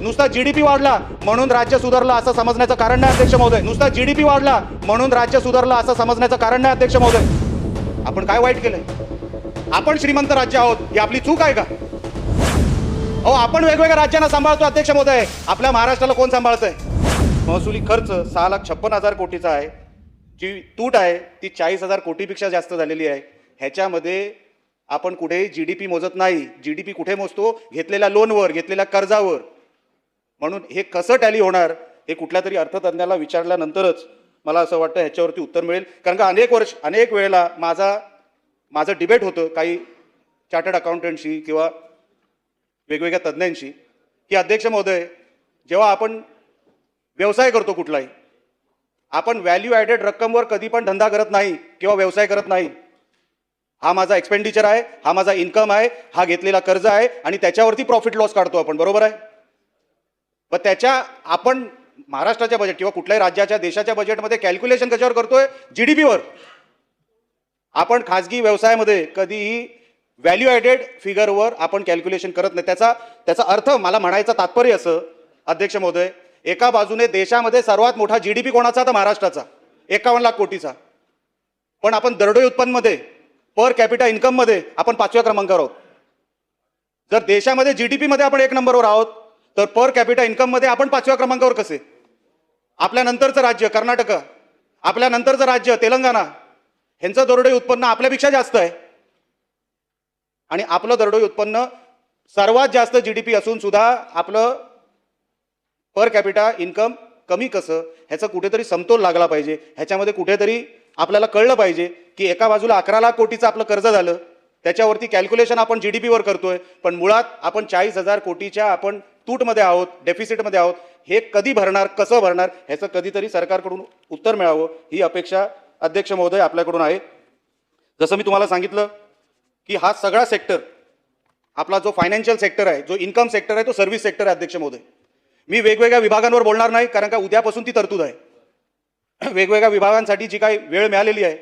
नुसता जीडीपी वाढला म्हणून राज्य सुधारलं असं समजण्याचं कारण नाही अध्यक्ष महोदय. नुसता जीडीपी वाढला म्हणून राज्य सुधारलं असं समजण्याचं कारण नाही अध्यक्ष महोदय. आपण काय वाईट केलंय? आपण श्रीमंत राज्य आहोत ही आपली चूक आहे का? अहो, आपण वेगवेगळ्या राज्यांना सांभाळतो अध्यक्ष महोदय, आपल्या महाराष्ट्राला कोण सांभाळतंय? महसुली खर्च 6,56,000 कोटीचा आहे. जी तूट आहे ती 40,000 कोटीपेक्षा जास्त झालेली आहे. ह्याच्यामध्ये आपण कुठेही जीडीपी मोजत नाही. जीडीपी कुठे मोजतो? घेतलेल्या लोनवर, घेतलेल्या कर्जावर. म्हणून हे कसं टॅली होणार हे कुठल्या तरी अर्थतज्ञाला विचारल्यानंतरच मला असं वाटतं ह्याच्यावरती उत्तर मिळेल. कारण का अनेक वेळेला माझं डिबेट होतं काही चार्टर्ड अकाउंटंटशी किंवा वेगवेगळ्या तज्ज्ञांशी की अध्यक्ष महोदय, जेव्हा आपण व्यवसाय करतो कुठलाही, आपण व्हॅल्यू ॲडेड रक्कमवर कधी पण धंदा करत नाही किंवा व्यवसाय करत नाही. हा माझा एक्सपेंडिचर आहे, हा माझा इन्कम आहे, हा घेतलेला कर्ज आहे आणि त्याच्यावरती प्रॉफिट लॉस काढतो आपण, बरोबर आहे? पण त्याच्या आपण महाराष्ट्राच्या बजेट किंवा कुठल्याही राज्याच्या देशाच्या बजेटमध्ये कॅल्क्युलेशन कशावर करतोय? जीडीपीवर. आपण खाजगी व्यवसायामध्ये कधीही व्हॅल्यू ॲडेड फिगरवर आपण कॅल्क्युलेशन करत नाही. त्याचा अर्थ मला म्हणायचं तात्पर्य असं अध्यक्ष महोदय, एका बाजूने देशामध्ये सर्वात मोठा जीडीपी कोणाचा? तर महाराष्ट्राचा, 51 लाख कोटीचा. पण आपण दरडोई उत्पन्नमध्ये, पर कॅपिटा इन्कममध्ये आपण 5व्या क्रमांकावर आहोत. जर देशामध्ये जीडीपीमध्ये आपण 1 नंबरवर आहोत तर पर कॅपिटा इन्कममध्ये आपण 5व्या क्रमांकावर कसे? आपल्यानंतरचं राज्य कर्नाटक, आपल्यानंतरचं राज्य तेलंगणा, ह्यांचं दरडोई उत्पन्न आपल्यापेक्षा जास्त आहे. आणि आपलं दरडोई उत्पन्न सर्वात जास्त जीडीपी असून सुद्धा आपलं पर कॅपिटा इन्कम कमी कसं? ह्याचा कुठेतरी समतोल लागला पाहिजे. ह्याच्यामध्ये कुठेतरी आपल्याला कळलं पाहिजे की एका बाजूला 11 लाख कोटीचं आपलं कर्ज झालं, त्याच्यावरती कॅल्क्युलेशन आपण जीडीपीवर करतोय, पण मुळात आपण 40,000 कोटीच्या आपण तूटमध्ये आहोत, डेफिसिटमध्ये आहोत. हे कधी भरणार, कसं भरणार, ह्याचं कधीतरी सरकारकडून उत्तर मिळावं ही अपेक्षा अध्यक्ष महोदय आपल्याकडून आहे. जसं मी तुम्हाला सांगितलं की हा सगळा सेक्टर आपला जो फायनान्शियल सेक्टर आहे, जो इन्कम सेक्टर आहे, तो सर्व्हिस सेक्टर आहे अध्यक्ष महोदय. मी वेगवेगळ्या विभागांवर बोलणार नाही कारण का उद्यापासून ती तरतूद आहे. वेगवेगळ्या विभागांसाठी जी काही वेळ मिळालेली आहे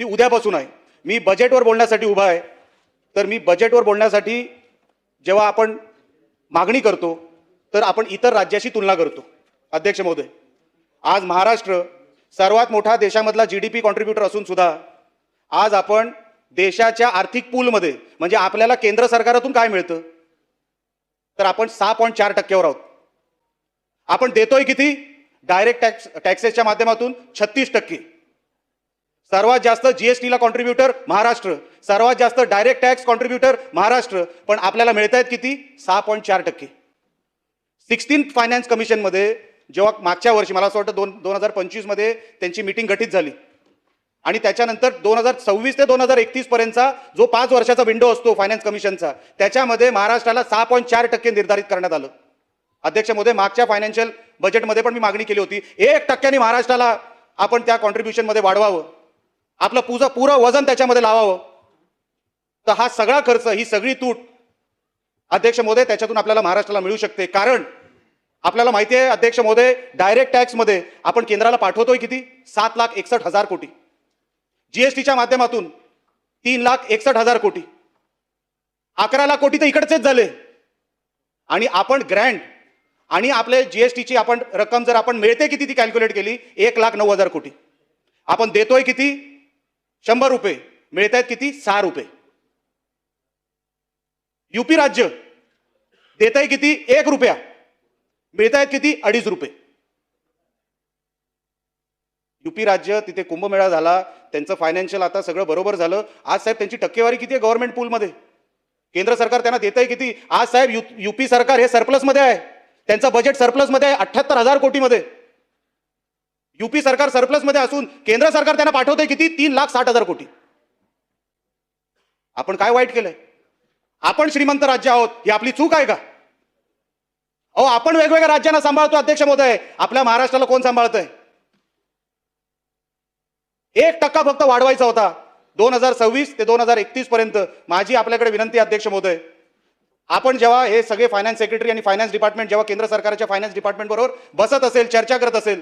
ती उद्यापासून आहे. मी बजेटवर बोलण्यासाठी उभा आहे. तर मी बजेटवर बोलण्यासाठी जेव्हा आपण मागणी करतो तर आपण इतर राज्याशी तुलना करतो अध्यक्ष महोदय. आज महाराष्ट्र सर्वात मोठा देशामधला जीडीपी कॉन्ट्रीब्युटर असून सुद्धा आज आपण देशाच्या आर्थिक पूलमध्ये म्हणजे आपल्याला केंद्र सरकारातून काय मिळतं तर आपण 6.4%वर आहोत. आपण देतोय किती? डायरेक्ट टॅक्सेसच्या माध्यमातून 36%. सर्वात जास्त जीएसटीला कॉन्ट्रीब्युटर महाराष्ट्र, सर्वात जास्त डायरेक्ट टॅक्स कॉन्ट्रीब्युटर महाराष्ट्र, पण आपल्याला मिळत आहेत किती? 6.4%. 16th फायनान्स कमिशनमध्ये जेव्हा मागच्या वर्षी मला असं वाटतं 2025 मध्ये त्यांची मीटिंग गठीत झाली आणि त्याच्यानंतर 2026 ते 2031 पर्यंतचा जो 5 वर्षाचा विंडो असतो फायनान्स कमिशनचा, त्याच्यामध्ये महाराष्ट्राला 6.4% निर्धारित करण्यात आलं. अध्यक्ष महोदय, मागच्या फायनान्शियल बजेटमध्ये पण मी मागणी केली होती 1% महाराष्ट्राला आपण त्या कॉन्ट्रीब्युशनमध्ये वाढवावं, आपलं पुरं वजन त्याच्यामध्ये लावावं. तर हा सगळा खर्च, ही सगळी तूट अध्यक्ष महोदय त्याच्यातून आपल्याला महाराष्ट्राला मिळू शकते. कारण आपल्याला माहिती आहे अध्यक्ष महोदय, डायरेक्ट टॅक्समध्ये आपण केंद्राला पाठवतोय किती? 7,61,000 कोटी. जीएसटीच्या माध्यमातून 3,61,000 कोटी. 11 लाख कोटी तर इकडचेच झाले. आणि आपण ग्रँट आणि आपले जीएसटीची आपण रक्कम जर आपण मिळते किती ती कॅल्क्युलेट केली 1,09,000 कोटी. आपण देतोय किती? 100 रुपये. मिळत आहेत किती? 6 रुपये. यूपी राज्य देत आहे किती? 1 रुपया. मिळत आहेत किती? 2.5 रुपये. यूपी राज्य, तिथे कुंभमेळा झाला, त्यांचं फायनान्शियल आता सगळं बरोबर झालं. आज साहेब त्यांची टक्केवारी किती आहे गव्हर्नमेंट पूलमध्ये? केंद्र सरकार त्यांना देत आहे किती? आज साहेब यूपी सरकार हे सरप्लसमध्ये आहे. त्यांचं बजेट सरप्लसमध्ये आहे 78,000 कोटीमध्ये. यूपी सरकार सरप्लसमध्ये असून केंद्र सरकार त्यांना पाठवतंय किती? 3,60,000 कोटी. आपण काय वाईट केलंय? आपण श्रीमंत राज्य आहोत ही आपली चूक आहे का? अहो, आपण वेगवेगळ्या राज्यांना सांभाळतो अध्यक्ष महोदय, आपल्या महाराष्ट्राला कोण सांभाळतंय? 1% फक्त वाढवायचा होता 2026 ते 2031 पर्यंत. माझी आपल्याकडे विनंती अध्यक्ष महोदय, आपण जेव्हा हे सगळे फायनान्स सेक्रेटरी आणि फायनान्स डिपार्टमेंट जेव्हा केंद्र सरकारच्या फायनान्स डिपार्टमेंट बरोबर बसत असेल, चर्चा करत असेल,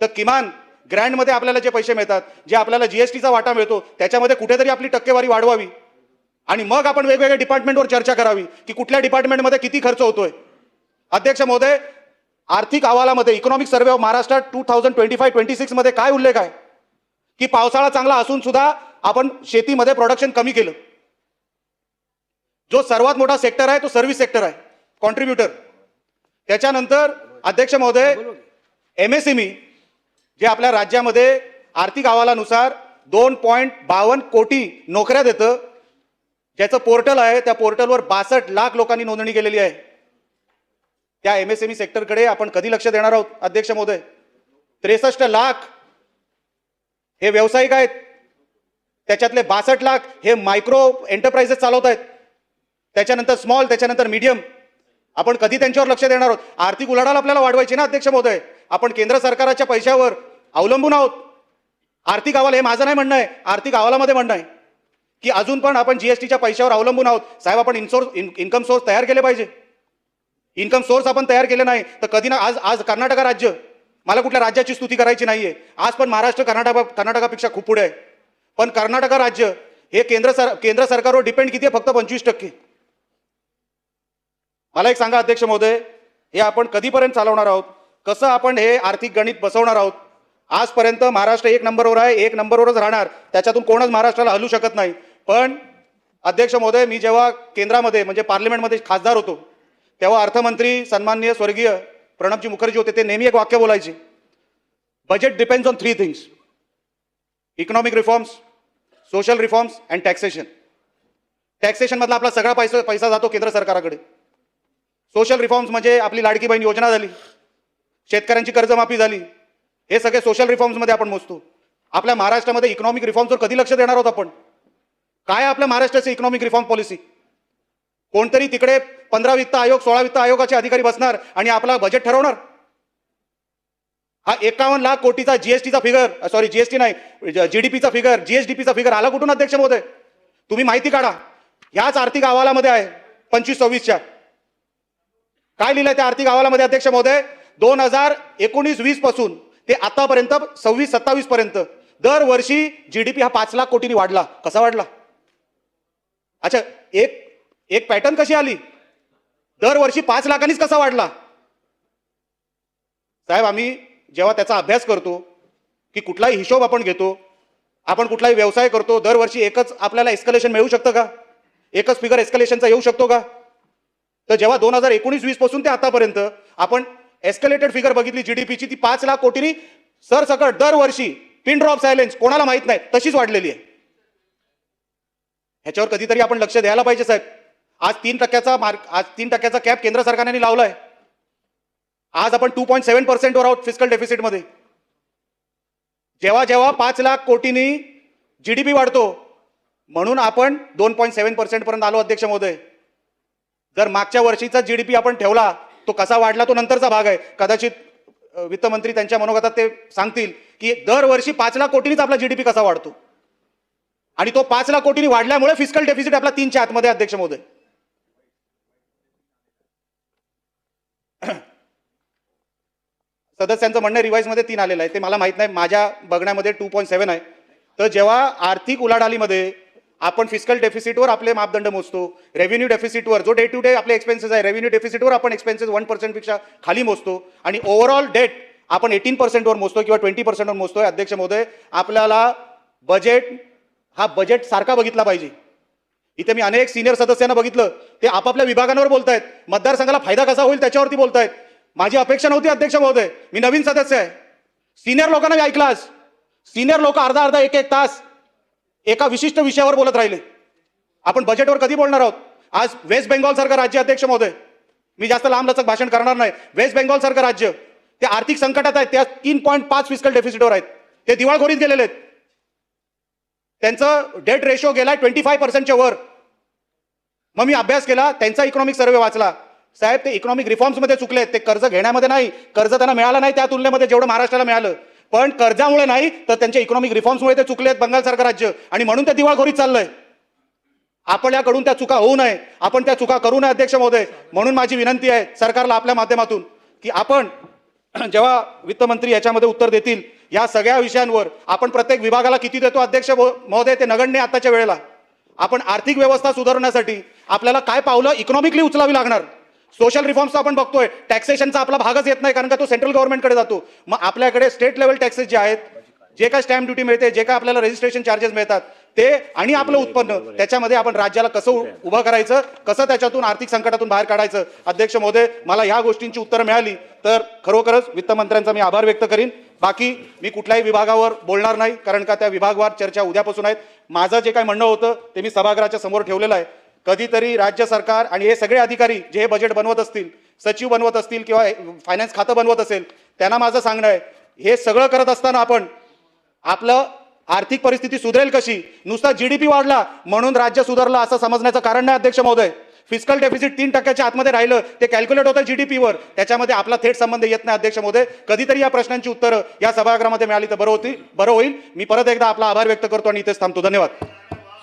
तर किमान ग्रँडमध्ये आपल्याला जे पैसे मिळतात, जे आपल्याला जीएसटीचा वाटा मिळतो, त्याच्यामध्ये कुठेतरी आपली टक्केवारी वाढवावी आणि मग आपण वेगवेगळ्या डिपार्टमेंटवर चर्चा करावी की कुठल्या डिपार्टमेंटमध्ये किती खर्च होतोय. अध्यक्ष महोदय, आर्थिक अहवालामध्ये इकॉनॉमिक सर्व्हे ऑफ महाराष्ट्र 2025-26 मध्ये काय उल्लेख आहे की पावसाळा चांगला असून सुद्धा आपण शेतीमध्ये प्रोडक्शन कमी केलं. जो सर्वात मोठा सेक्टर आहे तो सर्व्हिस सेक्टर आहे, कॉन्ट्रीब्युटर. त्याच्यानंतर अध्यक्ष महोदय, MSME जे आपल्या राज्यामध्ये आर्थिक अहवालानुसार 2.52 कोटी नोकऱ्या देतं, ज्याचं पोर्टल आहे, त्या पोर्टलवर 62 लाख लोकांनी नोंदणी केलेली आहे. त्या MSME सेक्टरकडे आपण कधी लक्ष देणार आहोत अध्यक्ष महोदय? 63 लाख हे व्यावसायिक आहेत, त्याच्यातले 62 लाख हे मायक्रो एंटरप्राइजेस चालवत आहेत, त्याच्यानंतर स्मॉल, त्याच्यानंतर मीडियम. आपण कधी त्यांच्यावर लक्ष देणार आहोत? आर्थिक उलाढाल आपल्याला वाढवायची ना अध्यक्ष महोदय. आपण केंद्र सरकारच्या पैशावर अवलंबून आहोत. आर्थिक अहवाल, हे माझं नाही म्हणणं आहे, आर्थिक अहवालामध्ये म्हणणं आहे की अजून पण आपण GSTच्या पैशावर अवलंबून आहोत. साहेब, आपण इन्कम सोर्स तयार केले पाहिजे. इन्कम सोर्स आपण तयार केले नाही तर कधी ना आज कर्नाटक राज्य, मला कुठल्या राज्याची स्तुती करायची नाहीये, आज पण महाराष्ट्र कर्नाटकापेक्षा खूप पुढे आहे. पण कर्नाटक राज्य हे केंद्र सरकारवर डिपेंड किती आहे? फक्त 25%. मला एक सांगा अध्यक्ष महोदय, हे आपण कधीपर्यंत चालवणार आहोत? कसं आपण हे आर्थिक गणित बसवणार आहोत? आजपर्यंत महाराष्ट्र 1 नंबरवर आहे, 1 नंबरवरच राहणार, त्याच्यातून कोणच महाराष्ट्राला हलू शकत नाही. पण अध्यक्ष महोदय, मी जेव्हा केंद्रामध्ये म्हणजे पार्लमेंटमध्ये खासदार होतो तेव्हा अर्थमंत्री सन्माननीय स्वर्गीय प्रणबजी मुखर्जी होते. ते नेहमी एक वाक्य बोलायचे, budget depends on 3 things: economic reforms, social reforms and taxation. Taxation मधला आपला सगळा पैसा जातो केंद्र सरकारकडे. सोशल रिफॉर्म्स म्हणजे आपली लाडकी बहीण योजना झाली, शेतकऱ्यांची कर्जमाफी झाली, हे सगळे सोशल रिफॉर्म्समध्ये आपण मोजतो. आपल्या महाराष्ट्रामध्ये इकॉनॉमिक रिफॉर्म्सवर कधी लक्ष देणार आहोत आपण? काय आपल्या महाराष्ट्राची इकॉनॉमिक रिफॉर्म पॉलिसी? कोणतरी तिकडे 15 वित्त आयोग, 16 वित्त आयोगाचे अधिकारी बसणार आणि आपला बजेट ठरवणार? हा 51 लाख कोटीचा GSTचा फिगर, सॉरी GST नाही, GDPचा फिगर, GSDPचा फिगर आला कुठून अध्यक्ष महोदय? तुम्ही माहिती काढा. ह्याच आर्थिक अहवालामध्ये आहे 25-26च्या. काय लिहिलंय त्या आर्थिक अहवालामध्ये अध्यक्ष महोदय? 2019-20 पासून ते आतापर्यंत 26-27 पर्यंत दरवर्षी GDP हा 5 लाख कोटींनी वाढला. कसा वाढला? अच्छा, एक पॅटर्न कशी आली? दरवर्षी 5 लाखांनीच कसा वाढला? साहेब, आम्ही जेव्हा त्याचा अभ्यास करतो की कुठलाही हिशोब आपण घेतो, आपण कुठलाही व्यवसाय करतो, दरवर्षी एकच आपल्याला एस्कलेशन मिळू शकतं का? एकच फिगर एस्कलेशनचा येऊ शकतो का? तर जेव्हा 2019-20 पासून ते आतापर्यंत आपण एस्कलेटेड फिगर बघितली GDPची, ती 5 लाख कोटींनी सरसकट दरवर्षी, पिन ड्रॉप सायलेन्स, कोणाला माहित नाही, तशीच वाढलेली आहे. ह्याच्यावर कधीतरी आपण लक्ष द्यायला पाहिजे साहेब. आज 3% कॅप केंद्र सरकारने लावलाय. आज आपण 2.7% वर आहोत फिस्कल डेफिसिटमध्ये. जेव्हा 5 लाख कोटींनी GDP वाढतो म्हणून आपण 2.7% पर्यंत आलो अध्यक्ष महोदय. जर मागच्या वर्षीचा GDP आपण ठेवला, तो कसा वाढला तो नंतरचा भाग आहे. कदाचित वित्तमंत्री त्यांच्या मनोगतात ते सांगतील की दरवर्षी 5 लाख कोटींनीच आपला GDP कसा वाढतो, आणि तो 5 लाख कोटींनी वाढल्यामुळे फिस्कल डेफिसिट आपला 3च्या आतमध्ये अध्यक्ष महोदय. सदस्यांचं म्हणणं रिवाइज मध्ये 3 आलेलं आहे, ते मला माहित नाही, माझ्या बघण्यामध्ये 2.7 आहे. तर जेव्हा आर्थिक उलाढालीमध्ये आपण फिस्कल डेफिसिटवर आपले मापदंड मोजतो, रेव्हेन्यू डेफिसिटवर, जो डे टू डे आपले एक्सपेन्सेस आहे, रेव्हेन्यू डेफिसिटवर आपण एक्सपेन्सेस 1% पेक्षा खाली मोजतो, आणि ओव्हरऑल डेट आपण 18% वर मोजतो किंवा 20% वर मोजतोय. अध्यक्ष महोदय, आपल्याला बजेट हा बजेट सारखा बघितला पाहिजे. इथे मी अनेक सिनियर सदस्यांना बघितलं, ते आपापल्या विभागांवर बोलतायत, मतदारसंघाला फायदा कसा होईल त्याच्यावरती बोलतायत. माझी अपेक्षा नव्हती अध्यक्ष महोदय, मी नवीन सदस्य आहे. सिनियर लोकांना मी ऐकलं आज. सिनियर लोक अर्धा 1-1 तास एका विशिष्ट विषयावर बोलत राहिले. आपण बजेटवर कधी बोलणार आहोत? आज वेस्ट बेंगॉल सारखं राज्य अध्यक्ष महोदय, मी जास्त लांबलचक भाषण करणार नाही, वेस्ट बेंगॉल सारखं राज्य ते आर्थिक संकटात आहेत, त्या 3.5 फिस्कल डेफिसिटवर आहेत, ते दिवाळखोरीत गेलेले आहेत. त्यांचं डेट रेशो गेलाय 25%च्या वर. मग मी अभ्यास केला, त्यांचा इकॉनॉमिक सर्व्हे वाचला. साहेब, ते इकॉनॉमिक रिफॉर्म्समध्ये चुकलेत. ते कर्ज घेण्यामध्ये नाही, कर्ज त्यांना मिळालं नाही त्या तुलनेमध्ये जेवढं महाराष्ट्राला मिळालं, पण कर्जामुळे नाही तर त्यांच्या इकॉनॉमिक रिफॉर्म्समुळे ते चुकलेत बंगालसारखं राज्य, आणि म्हणून ते दिवाळखोरीत चाललंय. आपल्याकडून त्या चुका होऊ नये, आपण त्या चुका करू नये अध्यक्ष महोदय. म्हणून माझी विनंती आहे सरकारला आपल्या माध्यमातून की आपण जेव्हा वित्तमंत्री याच्यामध्ये उत्तर देतील, या सगळ्या विषयांवर आपण प्रत्येक विभागाला किती देतो अध्यक्ष महोदय ते नगण्य आताच्या वेळेला. आपण आर्थिक व्यवस्था सुधारण्यासाठी आपल्याला काय पावलं इकॉनॉमिकली उचलावी लागणार, सोशल रिफॉर्म्सचा आपण बघतोय, टॅक्सेशनचा आपला भागच येत नाही कारण का तो सेंट्रल गव्हर्नमेंटकडे जातो. मग आपल्याकडे स्टेट लेवल टॅक्सेस जे आहेत, जे काय स्टॅम्प ड्युटी मिळते, जे काय आपल्याला रजिस्ट्रेशन चार्जेस मिळतात ते आणि आपलं उत्पन्न, त्याच्यामध्ये आपण राज्याला कसं उभं करायचं, कसं त्याच्यातून आर्थिक संकटातून बाहेर काढायचं. अध्यक्ष महोदय, मला ह्या गोष्टींची उत्तरं मिळाली तर खरोखरच वित्तमंत्र्यांचा मी आभार व्यक्त करीन. बाकी मी कुठल्याही विभागावर बोलणार नाही कारण का त्या विभागवार चर्चा उद्यापासून आहेत. माझं जे काय म्हणणं होतं ते मी सभागृहाच्या समोर ठेवलेलं आहे. कधीतरी राज्य सरकार आणि हे सगळे अधिकारी जे हे बजेट बनवत असतील, सचिव बनवत असतील किंवा फायनान्स खातं बनवत असेल, त्यांना माझं सांगणं आहे, हे सगळं करत असताना आपण आपलं आर्थिक परिस्थिती सुधारेल कशी, नुसता जीडीपी वाढला म्हणून राज्य सुधारलं असं समजण्याचं कारण नाही. अध्यक्ष महोदय, फिस्कल डेफिसिट 3% आतमध्ये राहिलं, ते कॅल्क्युलेट होतं जीडीपीवर, त्याच्यामध्ये आपला थेट संबंध येत नाही. अध्यक्ष महोदय, कधीतरी या प्रश्नांची उत्तरं या सभागृहामध्ये मिळाली तर बरं होईल. मी परत एकदा आपला आभार व्यक्त करतो आणि इथेच थांबतो. धन्यवाद.